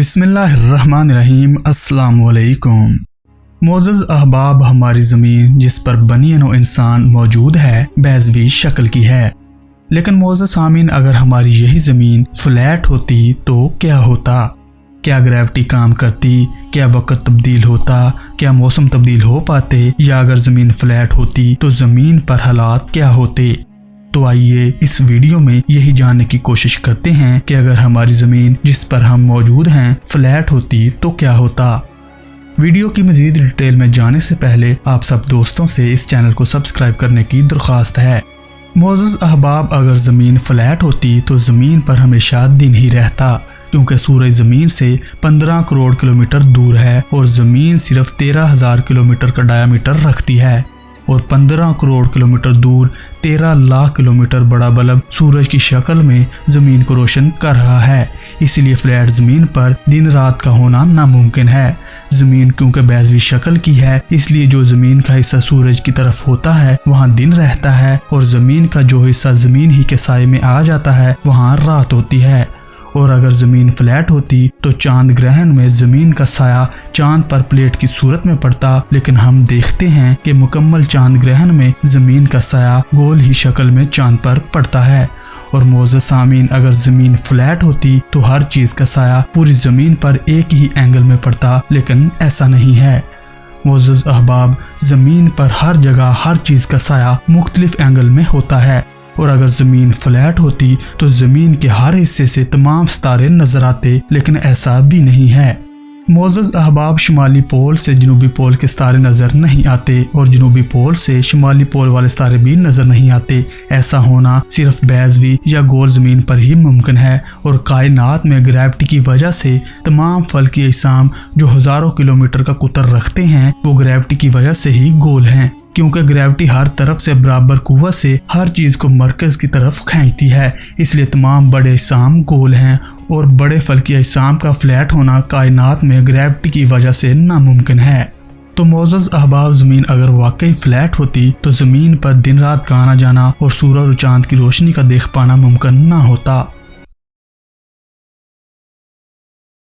بسم اللہ الرحمن الرحیم۔ السلام علیکم معزز احباب، ہماری زمین جس پر بنی نوع انسان موجود ہے بیضوی شکل کی ہے، لیکن معزز سامعین، اگر ہماری یہی زمین فلیٹ ہوتی تو کیا ہوتا؟ کیا گریوٹی کام کرتی؟ کیا وقت تبدیل ہوتا؟ کیا موسم تبدیل ہو پاتے؟ یا اگر زمین فلیٹ ہوتی تو زمین پر حالات کیا ہوتے؟ تو آئیے اس ویڈیو میں یہی جاننے کی کوشش کرتے ہیں کہ اگر ہماری زمین جس پر ہم موجود ہیں فلیٹ ہوتی تو کیا ہوتا۔ ویڈیو کی مزید ڈیٹیل میں جانے سے پہلے آپ سب دوستوں سے اس چینل کو سبسکرائب کرنے کی درخواست ہے۔ معزز احباب، اگر زمین فلیٹ ہوتی تو زمین پر ہمیشہ دن ہی رہتا، کیونکہ سورج زمین سے 15 کروڑ کلومیٹر دور ہے اور زمین صرف 13,000 کلومیٹر کا ڈایامیٹر رکھتی ہے، اور 15 کروڑ کلومیٹر دور 13 لاکھ کلومیٹر بڑا بلب سورج کی شکل میں زمین کو روشن کر رہا ہے۔ اسی لیے فلیٹ زمین پر دن رات کا ہونا ناممکن ہے۔ زمین کیونکہ بیضوی شکل کی ہے، اس لیے جو زمین کا حصہ سورج کی طرف ہوتا ہے وہاں دن رہتا ہے، اور زمین کا جو حصہ زمین ہی کے سائے میں آ جاتا ہے وہاں رات ہوتی ہے۔ اور اگر زمین فلیٹ ہوتی تو چاند گرہن میں زمین کا سایہ چاند پر پلیٹ کی صورت میں پڑتا، لیکن ہم دیکھتے ہیں کہ مکمل چاند گرہن میں زمین کا سایہ گول ہی شکل میں چاند پر پڑتا ہے۔ اور معزز سامعین، اگر زمین فلیٹ ہوتی تو ہر چیز کا سایہ پوری زمین پر ایک ہی اینگل میں پڑتا، لیکن ایسا نہیں ہے۔ معزز احباب، زمین پر ہر جگہ ہر چیز کا سایہ مختلف اینگل میں ہوتا ہے، اور اگر زمین فلیٹ ہوتی تو زمین کے ہر حصے سے تمام ستارے نظر آتے، لیکن ایسا بھی نہیں ہے۔ معزز احباب، شمالی پول سے جنوبی پول کے ستارے نظر نہیں آتے، اور جنوبی پول سے شمالی پول والے ستارے بھی نظر نہیں آتے۔ ایسا ہونا صرف بیضوی یا گول زمین پر ہی ممکن ہے، اور کائنات میں گریوٹی کی وجہ سے تمام فلکی اجسام جو ہزاروں کلومیٹر کا قطر رکھتے ہیں وہ گریوٹی کی وجہ سے ہی گول ہیں، کیونکہ گریوٹی ہر طرف سے برابر قوت سے ہر چیز کو مرکز کی طرف کھینچتی ہے، اس لیے تمام بڑے اجسام گول ہیں، اور بڑے فلکی اجسام کا فلیٹ ہونا کائنات میں گریوٹی کی وجہ سے ناممکن ہے۔ تو معزز احباب، زمین اگر واقعی فلیٹ ہوتی تو زمین پر دن رات کا آنا جانا اور سورج اور چاند کی روشنی کا دیکھ پانا ممکن نہ ہوتا۔